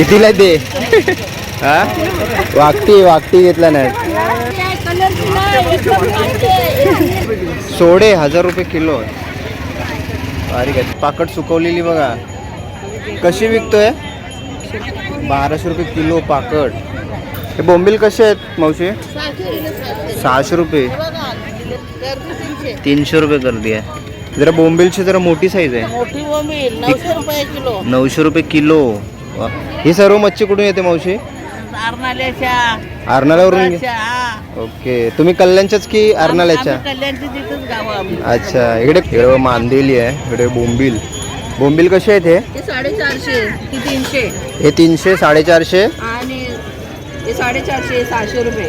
कितीला ते हा वाकटी घेतला नाही. सोडे 1000 रुपये किलो. बारीक आहे. पाकट सुकवलेली बघा कशी विकतोय. 1200 रुपये किलो पाकट. हे बोंबील कसे आहेत मावशी. 600 रुपये. 300 रुपये गर्दी आहे. जरा बोंबीलची जरा मोठी साईज आहे. 900 रुपये किलो. ही सर्व मच्छी कुठून येते मावशी. अर्नाल्यावरून. ओके तुम्ही कल्याणच्याच की अर्नाल्याच्या. अच्छा इकडे मांदेली आहे. इकडे बोंबील. बोंबील कसे आहेत हे. 450 हे 300 450 आणि 450 600 रुपये.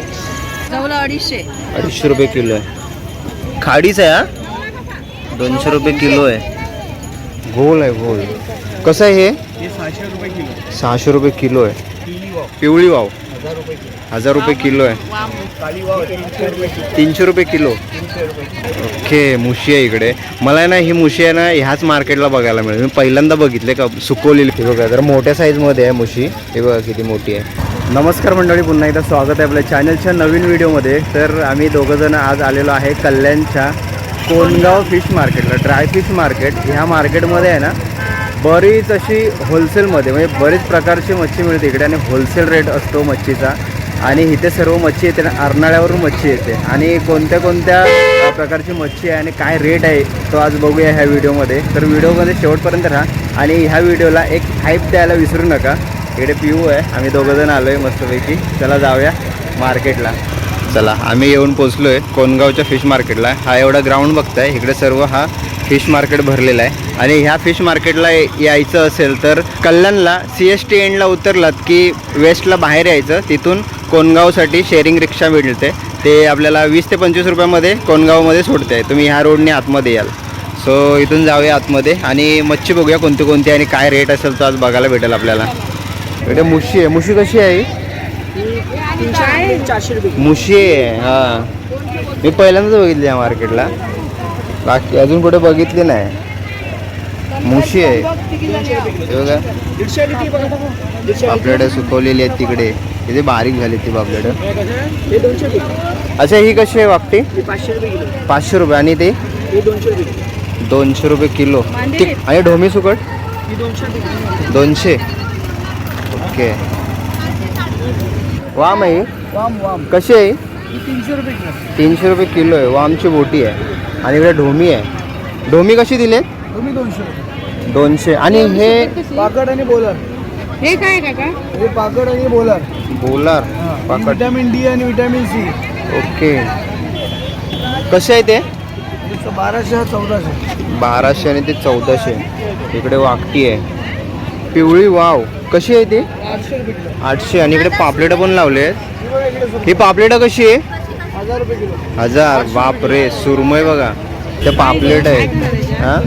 जवळ 250 रुपये किलो आहे. खाडीच आहे हा. 200 रुपये किलो आहे. घोल आहे घोल. कसं आहे हे. 600 रुपये किलो आहे. पिवळी वाव 1000 रुपये किलो आहे. 300 रुपये किलो. ओके मुशी आहे इकडे. मला ना ही मुशी आहे ना ह्याच मार्केटला बघायला मिळेल. मी पहिल्यांदा बघितले का सुकवलेली. हे बघा जरा मोठ्या साईजमध्ये आहे मुशी. हे बघा किती मोठी आहे. नमस्कार मंडळी पुन्हा एकदा स्वागत आहे आपल्या चॅनलच्या नवीन व्हिडिओमध्ये. तर आम्ही दोघंजण आज आलेलो आहे कल्याणच्या कोनगाव फिश मार्केटला. Dry fish market. ह्या मार्केटमध्ये आहे ना बरीच अशी होलसेलमध्ये म्हणजे बरेच प्रकारची मच्छी मिळते इकडे आणि होलसेल रेट असतो मच्छीचा. आणि इथे सर्व मच्छी येते ना अर्नाळ्यावरून मच्छी येते. आणि कोणत्या कोणत्या प्रकारची मच्छी आहे आणि काय रेट आहे तो आज बघूया ह्या व्हिडिओमध्ये. तर व्हिडिओमध्ये शेवटपर्यंत राहा आणि ह्या व्हिडिओला एक हाईप द्यायला विसरू नका. इकडे पिऊ आहे. आम्ही दोघंजण आलो आहे मस्तपैकी. चला जाऊया मार्केटला. चला आम्ही येऊन पोचलो आहे कोनगावच्या फिश मार्केटला. हा एवढा ग्राउंड बघताय. इकडे सर्व हा फिश मार्केट भरलेला आहे. आणि ह्या फिश मार्केटला यायचं असेल तर कल्याणला CST एंडला उतरलात की वेस्टला बाहेर यायचं. तिथून कोनगावसाठी शेअरिंग रिक्षा मिळते. ते आपल्याला 20 ते 25 रुपयामध्ये कोनगावमध्ये सोडते. तुम्ही ह्या रोडने आतमध्ये याल. सो इथून जाऊया आतमध्ये आणि मच्छी बघूया कोणती कोणती आणि काय रेट असेल तो आज बघायला भेटेल आपल्याला. इकडे मुशी आहे. मुशी कशी आहे. 400 रुपये. मुशी आहे. हां मी पहिल्यांदाच बघितली या मार्केटला. बाकी अजून कुठे बघितली नाही. मुशी आहे. बघा पापलेट सुकवलेली आहेत तिकडे. किती बारीक झाली ती पापलेट. अच्छा ही कशी आहे वाकटी. 500 रुपये. आणि ते 200 रुपये किलो. आणि ढोमी सुकट 200. ओके वाम आहे. कशी आहे. 300 रुपये किलो आहे. वामची बोटी आहे. आणि इकडे ढोमी आहे. ढोमी कशी दिले. 200. आणि हे पाकड आणि बोलर. हे काय काका. हे पाकड आणि bowler. Bowler Pakur. Vitamin D आणि विटॅमिन सी. ओके कसे आहे ते. 1200 1400. 1200 आणि ते 1400. इकडे वाकटी आहे. पिवळी वाव कशी आहे ती. 800. आणि इकडे पापलेटं पण लावले आहेत. ही पापलेटं कशी आहे. 1000 रुपये किलो. 1000. बाप रे. सुरमई बघा. ते पापलेट आहेत. हां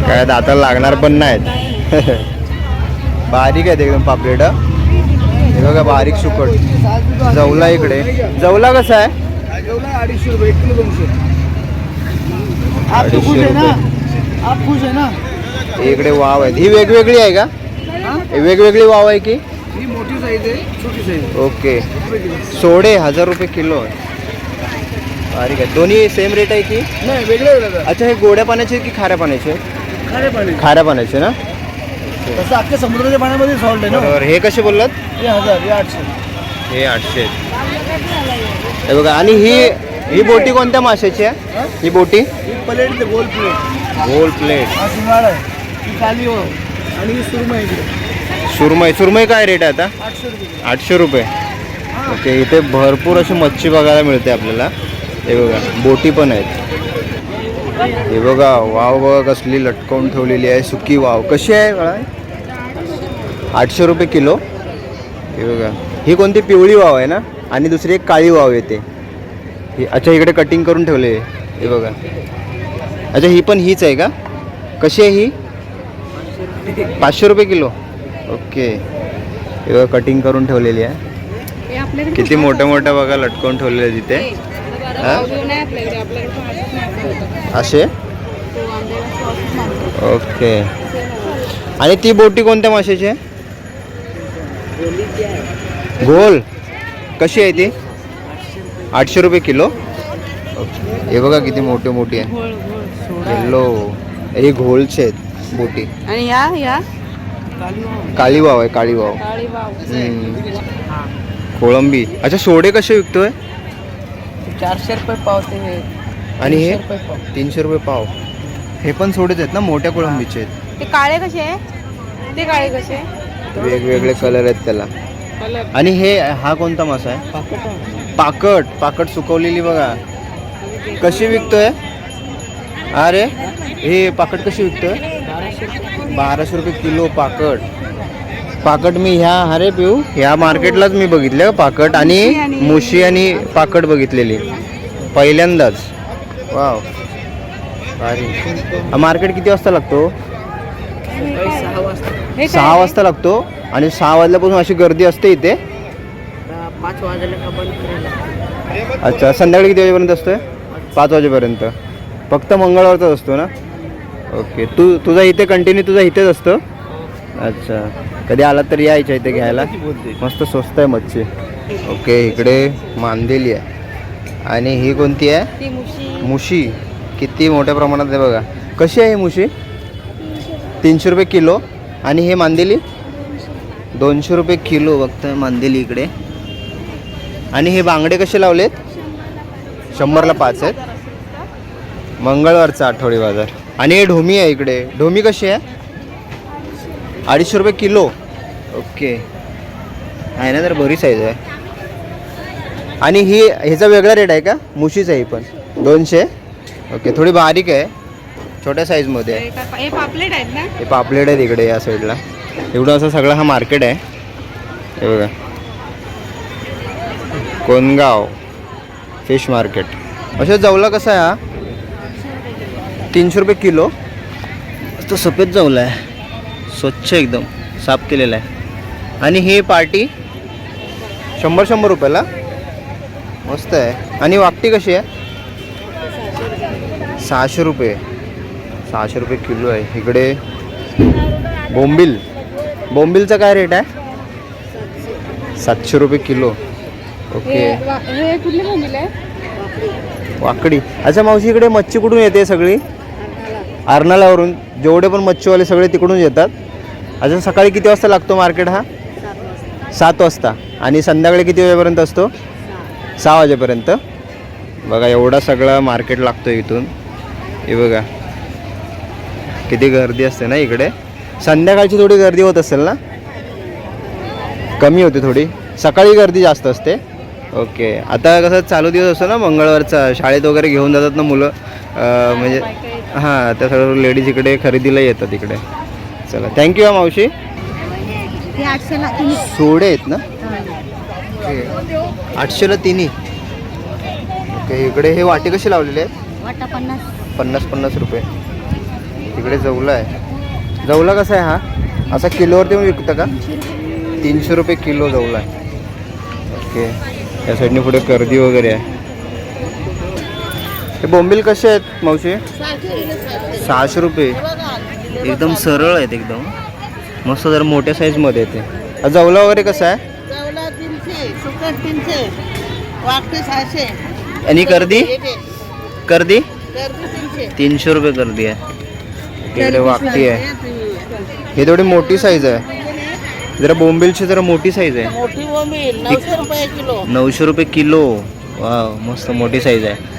काय दाताला लागणार पण नाहीत. बारीक आहेत एकदम पापलेटं. हे बघा बारीक सुकट. जवला इकडे. जवला कसा आहे. 250 रुपये 1 किलो 200. आप खुश आहे ना. आप खुश आहे ना. इकडे वाव आहेत. ही वेगवेगळी आहे का. वेगवेगळी वाव आहे की. ही मोठी साईज आहे छोटी साईज. ओके सोडे 1000 रुपये किलो आहे. बारीक आहे. दोन्ही सेम रेट आहे की. नाही वेगळे वेगळे. अच्छा हे गोड्या पाण्याचे की खाऱ्या पाण्याचे. खाऱ्या पाण्याचे ना. तसं अख्ख्या समुद्राच्या पाण्यामध्ये सॉल्ट आहे ना. बरोबर. हे कसे बोललात. हे 1000 हे 800. हे 800. हे बघा. आणि ही बोटी कोणत्या माशाची आहे. ही बोटी ही प्लेट ते गोल प्लेट. गोल प्लेट. हा सिंगाडा आहे. ही काली हो आणि ही सुरमई आहे इकडे. सुरमई काय रेट आहे आता. 800 रुपये. 800 रुपये. ओके इथे भरपूर अशी मच्छी बघायला मिळते आपल्याला. हे बघा बोटी पण आहेत. हे बघा वाव बघा कसली लटकवून ठेवलेली आहे. सुकी वाव कशी आहे बघा. 800 रुपये किलो. हे बघा ही कोणती पिवळी वाव आहे ना. आणि दुसरी एक काळी वाव येते. ही अच्छा इकडे कटिंग करून ठेवले. हे बघा. अच्छा ही पण हीच आहे का. कशी आहे ही. 500 रुपये किलो. ओके हे बघा कटिंग करून ठेवलेली आहे. किती मोठ्या मोठ्या बघा लटकवून ठेवलेले तिथे. असे. ओके आणि ती बोटी कोणत्या माशाची आहे. गोल कशी आहे ती? 800 रुपये किलो. हे बघा किती मोठे मोठी आहे. येल्लो हे घोलचे आहेत बोटी. आणि या काळी वाव आहे, काळी वाव. कोळंबी. अच्छा, सोडे कसे विकतोय? 400 रुपये पावते. आणि हे 300 रुपये पाव. हे पण सोडेच आहेत ना, मोठ्या कोळंबीचे आहेत. ते काळे कसे आहे? ते काळे कसे? वेगवेगळे कलर आहेत त्याला. आणि हे हा कोणता मासा आहे? पाकट. पाकट सुकवलेली बघा. कशी विकतोय? अरे हे पाकट कशी विकतोय? 1200 रुपये किलो पाकट. पाकट मी अरे पिऊ ह्या मार्केटलाच मी बघितले पाकट. आणि मुशी आणि पाकट बघितलेली पहिल्यांदाच. वाव भारी. हा मार्केट किती वाजता लागतो? 6 वाजता लागतो. आणि 6 वाजल्यापासून अशी गर्दी असते इथे? 5 वाजले बंद. अच्छा, संध्याकाळी किती वाजेपर्यंत असतोय? 5 वाजेपर्यंत. फक्त मंगळवारचाच असतो ना? ओके. तुझा इथे कंटिन्यू तुझा इथेच असतो? अच्छा, कधी आलात तर यायच्या इथे घ्यायला. मस्त स्वस्त आहे मच्छी. ओके, इकडे मांदेली आहे. आणि ही कोणती आहे? मुशी. किती मोठ्या प्रमाणात आहे बघा. कशी आहे ही मुशी? 300 रुपये किलो. आणि हे मांदेली 200 रुपये किलो. बघताय मांदेली इकडे. आणि हे बांगडे कसे लावलेत? 100ला 5 आहेत. मंगळवारचा आठवडी बाजार. आणि हे ढोमी आहे इकडे. ढोमी कशी आहे? 250 रुपये किलो. ओके, आहे ना, तर बरी साईज आहे. आणि ह्याचा वेगळा रेट आहे का? मुशीचा ही पण 200. ओके, थोडी बारीक आहे, छोट्या साईजमध्ये आहे. हे पापलेट आहेत ना? हे पापलेट आहेत इकडे या साईडला. एवढं असं सगळं हा मार्केट आहे. हे बघा, कोणगाव फिश मार्केट. अच्छा, जवला कसा आहे हा? 300 रुपये किलो. तो सफेद जवला आहे, स्वच्छ एकदम साफ केलेला आहे. आणि हे पार्टी 100 रुपयाला. मस्त आहे. आणि वाकटी कशी आहे? 600 रुपये. 600 रुपये किलो आहे. इकडे बोंबील. बोंबीलचा काय रेट आहे? 700 रुपये किलो. ओके. हे कुठले बोंबील आहे? वाकडी. अच्छा मावशी, इकडे मच्छी कुठून येते सगळी? अर्नाळ्यावरून. जेवढे पण मच्छीवाले सगळे तिकडून येतात. अच्छा, सकाळी किती वाजता लागतो मार्केट हा? 7 वाजता. आणि संध्याकाळी किती वाजेपर्यंत असतो? 6 वाजेपर्यंत. बघा, एवढा सगळा मार्केट लागतो इथून. हे बघा किती गर्दी असते ना इकडे. संध्याकाळची थोडी गर्दी होत असेल ना? कमी होते थोडी. सकाळी गर्दी जास्त असते. ओके. आता कसं चालू दिवस असतो ना मंगळवारचा, शाळेत वगैरे घेऊन जातात ना मुलं. म्हणजे हां, त्या सर्व लेडीज इकडे खरेदीला येतात इकडे. चला, थँक्यू हा मावशी. सोडे आहेत ना? ओके, 800ला तिन्ही. ओके. इकडे हे वाटे कसे लावलेले आहेत? 50 रुपये. इकडे जवला आहे. जवला कसा आहे हा? असा किलोवर देऊन विकतं का? 300 रुपये किलो जवला आहे. ओके. या साईडने पुढे कर्दी वगैरे आहे. हे बोंबील कसे आहेत मावशी? 600 रुपये. एकदम सरळ आहेत एकदम. मस्त, जरा मोठ्या साईजमध्ये येते. जवला वगैरे कसा आहे? 300, वाकटे 600. आणि कर्दी? कर्दी 300 रुपये कर्दी आहे. इकडे वाकटी आहे. ही थोडी मोठी साईज आहे. जरा बोंबीलची जरा मोठी साईज आहे. मोठी बोंबील 900 रुपये किलो. 900 रुपये किलो. वा, मस्त मोठी साईज आहे.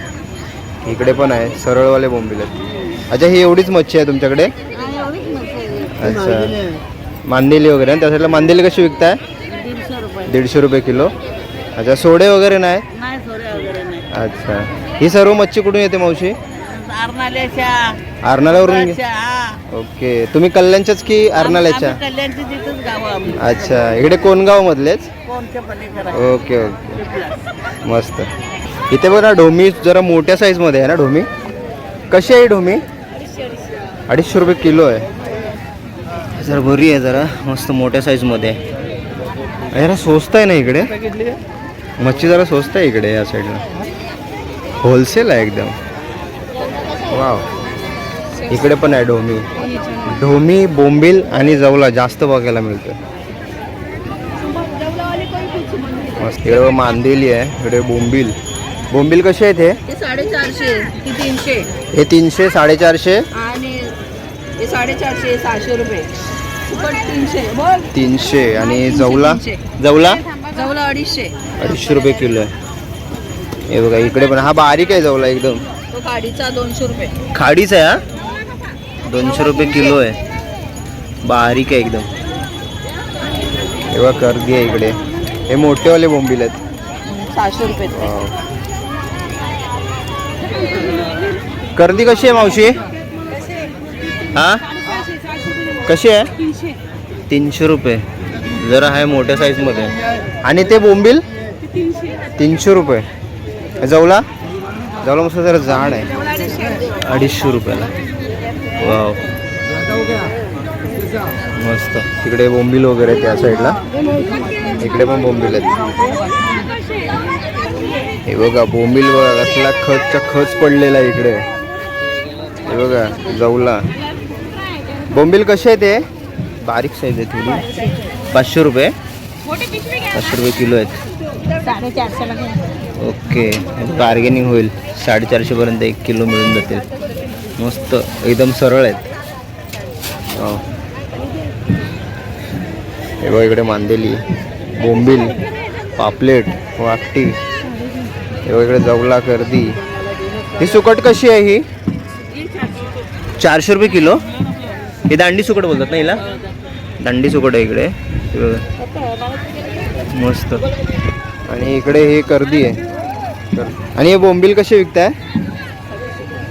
इकडे पण आहे सरळवाले बोंबील आहेत. अच्छा, ही एवढीच मच्छी आहे तुमच्याकडे? अच्छा, मांदेली वगैरे. आणि त्या साईडला मांदेली कशी विकताय? 150 रुपये किलो. अच्छा, सोडे वगैरे नाही? अच्छा, ही सर्व मच्छी कुठून येते मावशी? अर्नाळ्यावरून. ओके. तुम्ही कल्याणच्याच की अर्नाळ्याच्या? अच्छा, इकडे कोणगाव मधलेच? ओके ओके, मस्त. इथे बघा ढोमी जरा मोठ्या साईजमध्ये आहे ना ढोमी. कशी आहे ढोमी? 250 रुपये किलो आहे. जरा बरी आहे, जरा मस्त मोठ्या साईजमध्ये आहे. जरा स्वस्त आहे ना इकडे मच्छी, जरा स्वस्त आहे इकडे या साईडला. होलसेल आहे एकदम. वाव. इकडे पण आहे ढोमी. ढोमी, बोंबील आणि जवला जास्त बघायला मिळतं. मस्त इकडे मांदेली आहे, इकडे बोंबील. बोंबील कसे आहेत हे? हे 450, ही 300 हे 300, 450. आणि हे 450, 600 रुपये. सुकट 300. बोल 300 आणि जवला जवला जवला 250. 250 रुपये किलो आहे. हे बघा इकडे पण हा बारीक आहे जवला एकदम. तो गाडीचा 200 रुपये. खाडीच आहे हा. 200 रुपये किलो आहे. बारीक आहे एकदम. हे बघा कर्दी आहे इकडे. हे मोठेवाले बोंबील आहेत. 600 रुपये. वाव. कर्दी कशी आहे मावशी? हा कशी आहे? 300 रुपये. जरा आहे मोठ्या साईजमध्ये. आणि ते बोंबील 300 रुपये. जवला जवला मस्त जरा जाड आहे. 250 रुपयाला. वाव मस्त. तिकडे बोंबील वगैरे त्या साईडला. इकडे पण बोंबील आहेत. हे बघा बोंबील बघा कसला खचचा खच पडलेला आहे इकडे. हे बघा जवला. बोंबील कसे आहे ते? बारीक साईज आहे थोडी. 500 रुपये. 500 रुपये किलो आहेत. 450. ओके बार्गेनिंग होईल. 450 पर्यंत 1 किलो मिळून जातील. मस्त एकदम सरळ आहेत. हो. हे बघा इकडे मांदेली, बोंबील, पापलेट, वाकटी. हे बघा इकडे जवला, कर्दी. ही सुकट कशी आहे ही? 400 रुपये किलो. ही दांडी सुकट बोलतात ना हिला? दांडी सुकट आहे इकडे. हे बघा मस्त. आणि इकडे हे कर्दी आहे. आणि हे बोंबील कसे विकताय?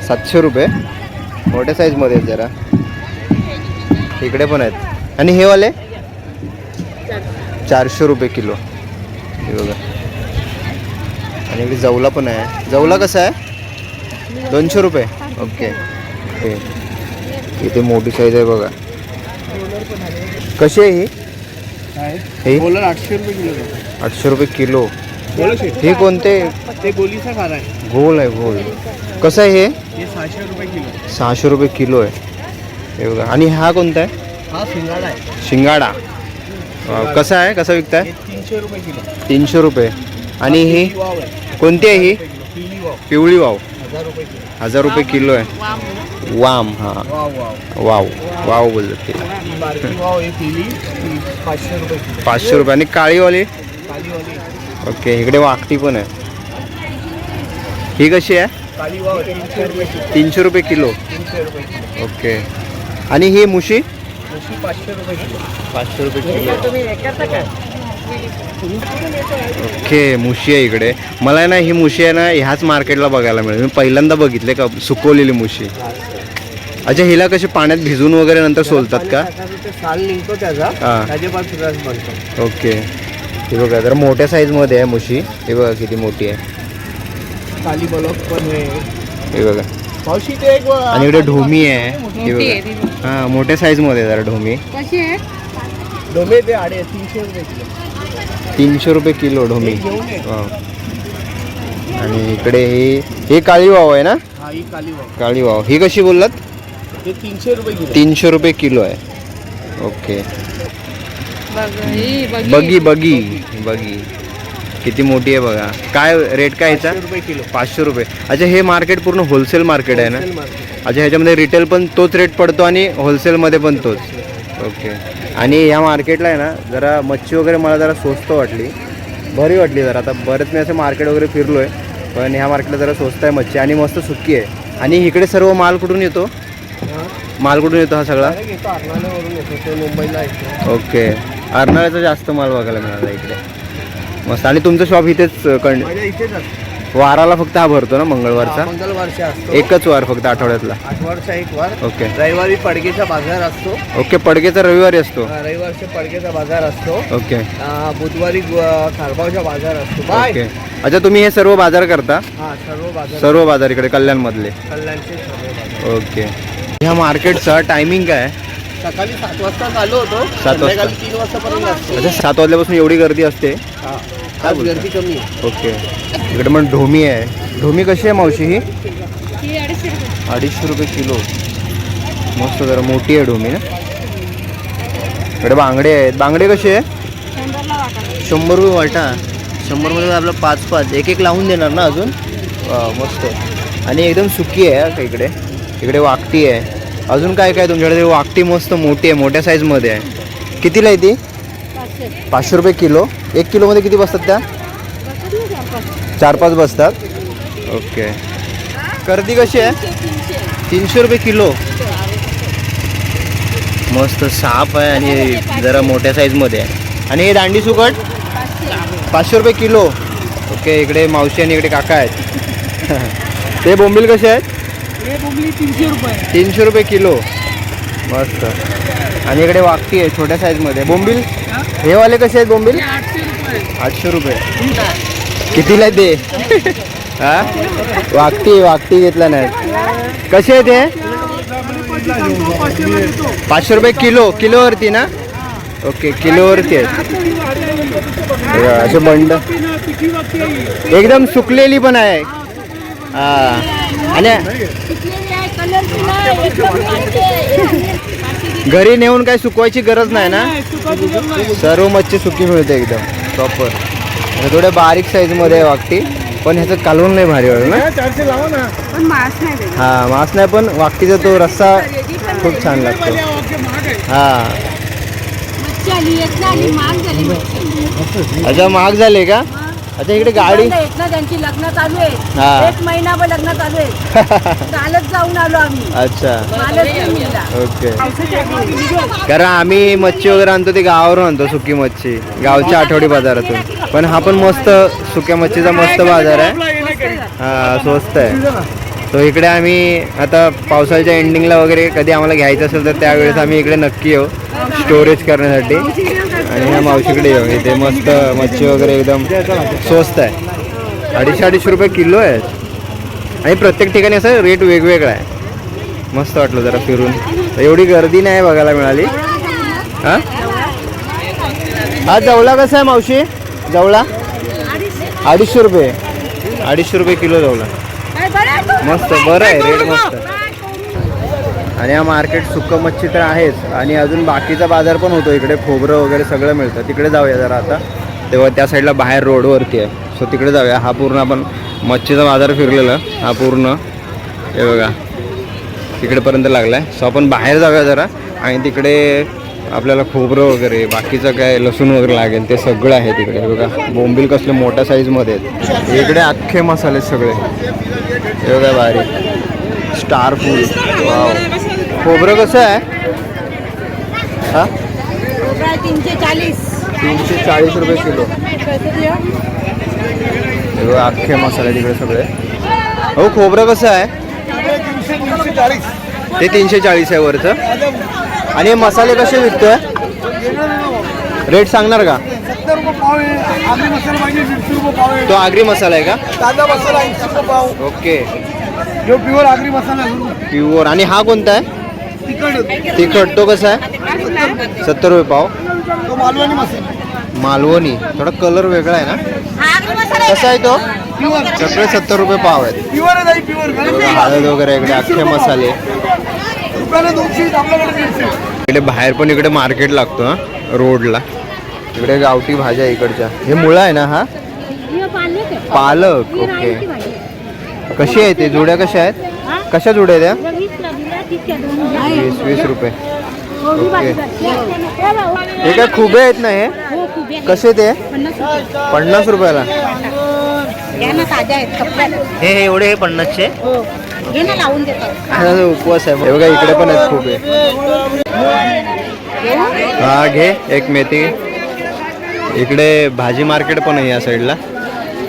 700 रुपये. मोठ्या साईजमध्ये आहेत जरा. इकडे पण आहेत. आणि हे वाले 400 रुपये किलो. हे बघा. आणि इकडे जवला पण आहे. जवला कसा आहे? 200 रुपये. ओके. हे इथे मोठी साईज आहे बघा. कशी आहे ही? हे 800 रुपये किलो. 800 रुपये किलो. हे कोणते? ते गोलीचा खारा आहे. घोल आहे घोल. कसं आहे हे? हे 600 रुपये किलो. 600 रुपये किलो आहे. हे बघा. आणि हा कोणता आहे? हा शिंगाडा आहे. शिंगाडा. कसा आहे? कसा विकताय? हे 300 रुपये किलो. 300 रुपये. आणि ही वाव आहे. कोणती आहे ही? पिली वाव पिवळी वाव. 1000 रुपये किलो. 1000 रुपये किलो आहे. वाम. हा वाव वाव वाव वाव बोलतात तिला. ही बारकी वाव आहे पिली. 500 रुपये किलो. 500 रुपये. आणि काळीवाली? कालीवाली ओके. इकडे वाकटी पण आहे. ही कशी आहे? काली वाव 300 रुपये किलो. 300 रुपये किलो. 300 रुपये किलो. ओके. आणि ही मुशी? मुशी 500 रुपये किलो. 500 रुपये किलो. तुम्ही करता का? ओके. मुशी आहे इकडे. मला आहे ना ही मुशी आहे ना ह्याच मार्केटला बघायला मिळेल. मी पहिल्यांदा बघितले का सुकवलेली मुशी. अच्छा हिला कशी पाण्यात भिजवून वगैरे नंतर सोलतात का? साल निघतो त्याचा. हां. त्याच्यापासून रस बनतो. ओके. हे बघा जरा मोठ्या साईजमध्ये आहे मुशी. हे बघा किती मोठी आहे. काली बलक पण आहे. हे बघा. मावशी ते एक आणि इकडे ढोमी आहे. हे बघा. हां मोठ्या साईजमध्ये आहे जरा ढोमी. कशी आहे? डोमे ते 300 रुपये किलो. 300 रुपये किलो ढोमी. घेऊन ये. वाव. आणि इकडे हे काळी वाव आहे ना? हा ही काली वाव. काळी वाव. ही कशी बोललात? हे 300 रुपये किलो. 300 रुपये किलो आहे. ओके. बगी बगी बगी किती मोठी आहे बघा. काय रेट काय याचा? 500 रुपये किलो. 500 रुपये. अच्छा हे मार्केट पूर्ण होलसेल मार्केट आहे ना? Wholesale market. अच्छा ह्याच्यामध्ये रिटेल पण तोच रेट पडतो आणि होलसेलमध्ये पण तोच. ओके. आणि ह्या मार्केटला आहे ना जरा मच्छी वगैरे मला जरा स्वस्त वाटली. बरी वाटली जरा. आता बरेच मी असं मार्केट वगैरे फिरलो आहे पण ह्या मार्केटला जरा स्वस्त आहे मच्छी आणि मस्त सुकी आहे. आणि इकडे सर्व माल कुठून येतो? हा. माल कुठून येतो हा सगळा? Direct येतो अर्नाळ्यावरून येतो. तो मुंबईला येतो. ओके. अर्नाळ्याचा जास्त माल बघायला मिळाला इकडे. मस्त. आणि तुमचं शॉप इथेच माझ्या इथेच असतो. वाराला फक्त हा भरतो ना मंगळवारचा? मंगळवारचा असतो. एकच वार फक्त आठवड्यातला? आठवड्याचा एक वार. ओके. रविवारी पडगेचा बाजार असतो. ओके. पडगेचा रविवारी असतो? रविवारचा पडगेचा बाजार असतो. ओके. बुधवारी खारगावचा बाजार असतो. बाय. ओके. अच्छा तुम्ही हे सर्व बाजार करता? हा सर्व बाजार. सर्व बाजार इकडे कल्याणमधले? कल्याणचे सर्व बाजार. ओके. ह्या मार्केटचा टायमिंग काय आहे? सकाळी 7 वाजता चालू होतो. 7 वाजता. संध्याकाळी 3 वाजतापर्यंत असतो. अच्छा 7 वाजल्यापासून एवढी गर्दी असते? हा. काय आज बोलता? गर्दी कमी आहे. ओके. इकडे पण ढोमी आहे. ढोमी कशी आहे मावशी ही? 250 रुपये किलो. मस्त जरा मोठी आहे ढोमी ना. इकडे बांगडे आहेत. बांगडे कसे आहे? 100 रुपये वाटा. 100मध्ये आपलं 5 एक एक लावून देणार ना अजून. वा मस्त. आणि एकदम सुकी आहे का इकडे. इकडे वाकटी आहे. अजून काय काय तुमच्याकडे. वाकटी मस्त मोठी आहे, मोठ्या साईजमध्ये आहे. कितीला आहे ती. 500 रुपये किलो. 1 किलोमध्ये किती बसतात त्या. 4-5 बसतात. ओके. कर्दी कशी आहे. 300 रुपये किलो. मस्त साफ आहे आणि जरा मोठ्या साईजमध्ये आहे. आणि हे दांडी सुकट 500 रुपये किलो. ओके. इकडे मावशी आणि इकडे काका आहेत. ते बोंबील कसे आहेत. 300 रुपये किलो. मस्त. आणि इकडे वाकटी आहे छोट्या साईजमध्ये. बोंबील हे वाले कसे आहेत बोंबील. 800 रुपये. कितीला आहे ते. हा वाकटी घेतला नाही. कसे आहे ते. 500 रुपये किलो. किलोवरती ना. ओके किलोवरती आहेत. असे बंड एकदम सुकलेली पण आहे. हा. आणि घरी नेऊन काही सुकवायची गरज नाही ना. सर्व मच्छी सुकी मिळते एकदम प्रॉपर. थोड्या बारीक साईजमध्ये आहे वाकटी. पण ह्याचं कालवण नाही भारी वाटलं ना. हा मांस नाही पण वाकटीचा तो रस्सा खूप छान लागतो. हा अच्छा महाग झाले का. अच्छा इकडे गाडी त्यांची लग्न चालू आहे. हा. 1 महिनाभर लग्न चालू आहे. कालच जाऊन आलो आम्ही. अच्छा मालच नाही मिळाला. ओके. कारण आम्ही मच्छी वगैरे आणतो ते गावावरून आणतो. सुकी मच्छी गावच्या आठवडी बाजारातून. पण हा पण मस्त सुक्या मच्छीचा मस्त बाजार आहे. हा स्वस्त आहे. तो इकडे आम्ही आता पावसाळ्याच्या एंडिंगला वगैरे कधी आम्हाला घ्यायचं असेल तर त्यावेळेस आम्ही इकडे नक्की येऊ स्टोरेज करण्यासाठी. आणि ह्या मावशीकडे येऊ. इथे मस्त मच्छी वगैरे एकदम स्वस्त आहे. 250-250 रुपये किलो आहे. आणि प्रत्येक ठिकाणी असं रेट वेगवेगळा आहे. मस्त वाटलं जरा फिरून. एवढी गर्दी नाही बघायला मिळाली. हां हा जवळा कसा आहे मावशी. जवळा 250 रुपये. 250 रुपये किलो जवळा. मस्त बरं आहे रेट मस्त. आणि हा मार्केट सुकं मच्छी तर आहेच. आणि अजून बाकीचा बाजार पण होतो इकडे. खोबरं वगैरे सगळं मिळतं. तिकडे जाऊया जरा आता. तेव्हा त्या साईडला बाहेर रोडवरती आहे. सो तिकडे जाऊया. हा पूर्ण आपण मच्छीचा बाजार फिरलेला. हा पूर्ण हे बघा तिकडेपर्यंत लागला आहे. सो आपण बाहेर जाऊया जरा. आणि तिकडे आपल्याला खोबरं वगैरे बाकीचं काय लसूण वगैरे लागेल ते सगळं आहे तिकडे. हे बघा बोंबील कसले मोठ्या साईजमध्ये आहेत. इकडे अख्खे मसाले सगळे. हे बघा भारी स्टार फूड. वाव. खोबरं कसं आहे. हा 340 रुपये किलो. हे बघा अख्खे मसाले तिकडे सगळे. हो खोबरं कसं आहे. ते 340 आहे वरचं. आणि हे मसाले कसे विकतोय. रेट सांगणार का. 70 रुपये पाव आहे. आगरी मसाला पाहिजे 150 रुपये पाव आहे. तो आगरी मसाला आहे का. ताजा मसाला 80 रुपये पाव. ओके. जो प्युअर आगरी मसाला आहे. प्युअर. आणि हा कोणता आहे. तिखट. तो कसा आहे. 70 रुपये पाव. तो मालवणी मसाला. मालवणी. थोडा कलर वेगळा आहे ना. कसा आहे तो. सगळे 70 रुपये पाव आहेत. प्युअर आहे प्युअर. हळद वगैरे इकडे अख्खे मसाले. इकडे बाहेर पण इकडे मार्केट लागतो हा रोडला. इकडे गावठी भाज्या इकडच्या. हे मुळा आहे ना. हा पालक. ओके. कशी आहे ते. जुड्या कशा आहेत. कशा जुड्या त्या. 20 रुपये. ओके. हे काय खुबे आहेत ना. हे कसे ते 50 रुपयाला. हे एवढे हे 50चे. उपवास आहे. हे बघा इकडे पण आहेत खुबे. हा घे एक मेथी. इकडे भाजी मार्केट पण आहे या साईडला.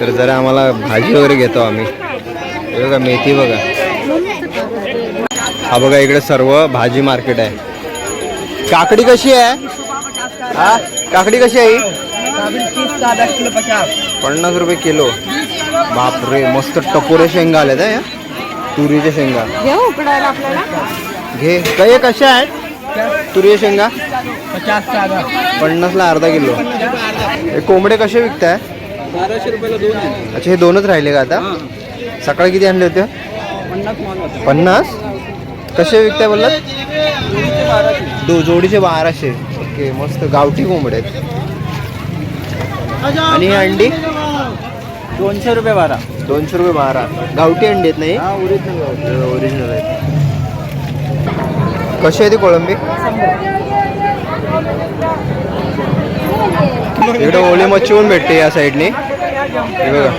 तर जरा आम्हाला भाजी वगैरे घेतो आम्ही. हे बघा मेथी बघा. हा बघा इकडे सर्व भाजी मार्केट आहे. काकडी कशी आहे. हा काकडी कशी आहे. 50 रुपये किलो. बापरे मस्त टपोरे शेंगा आल्यात आहे. तुरीच्या शेंगा घे. काही कशा आहेत तुरीच्या शेंगा. 50ला अर्धा किलो. हे कोंबडे कसे विकताय. 1200 रुपयाला 2 आहे. अच्छा हे 2च राहिले का आता. सकाळी किती आणले होते. 50. कसे विकताय बोललात. जोडीचे 1200. ओके मस्त गावठी कोंबडे आहेत. आणि ही अंडी 200 रुपये बारा. 200 रुपये 12. गावठी अंडी आहेत नाही? हा ओरिजिनल. ओरिजिनल आहे. कशी आहे ती कोळंबी? इकडे ओली मच्छी पण भेटते या साईडने. हे बघा.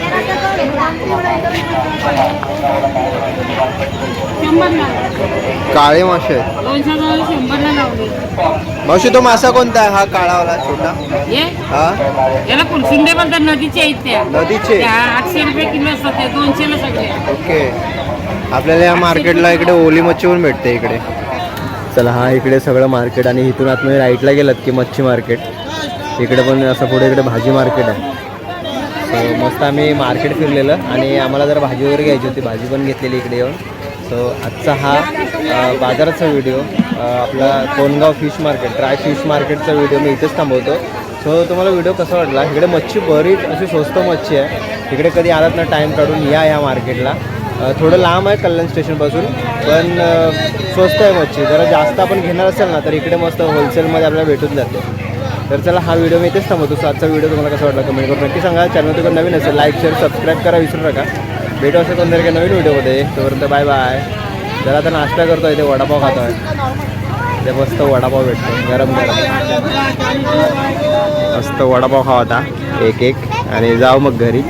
काळे मासे आहेत. मावशी तो मासा कोणता आहे हा काळावाला छोटा? हा याला पुरसुंडे बोलतात. नदीचे आहेत त्या. नदीचे? 800 रुपये किलो असतात ते. 200ला सगळे. ओके. आपल्याला या मार्केटला इकडे ओली मच्छी पण भेटते इकडे. चला हा इकडे सगळं मार्केट आणि इथून आतमध्ये राईटला गेलात की मच्छी मार्केट. इकडे पण असं पुढे इकडे भाजी मार्केट आहे. सो मस्त आम्ही मार्केट फिरलेलं आणि आम्हाला जरा भाजी वगैरे घ्यायची होती. भाजी पण घेतलेली इकडे येऊन. सो आजचा हा बाजाराचा व्हिडिओ आपला Kongaon fish market dry fish मार्केटचा व्हिडिओ मी इथेच थांबवतो. सो तुम्हाला व्हिडिओ कसा वाटला? इकडे मच्छी बरीच अशी स्वस्त मच्छी आहे. इकडे कधी आलात ना टाईम काढून या मार्केटला. थोडं लांब आहे कल्याण स्टेशनपासून पण स्वस्त आहे मच्छी. जरा जास्त आपण घेणार असेल ना तर इकडे मस्त होलसेलमध्ये आपल्याला भेटून जाते. तर चला हा व्हिडिओ मी इथेच थांबवतो. सो आजचा व्हिडिओ तुम्हाला कसा वाटला कमेंट करून नक्की सांगा. चॅनल तुम्ही नवीन असेल लाईक शेअर सबस्क्राईब करा विसरू नका. भेटू असेल कोणतरी एका नवीन व्हिडिओमध्ये. तोपर्यंत बाय बाय. जरा आता नाश्ता करतो इथे वडापाव खातो आहे. ते मस्त वडापाव भेटतो गरम गरम. मस्त वडापाव खावा आता एक आणि जाऊ मग घरी.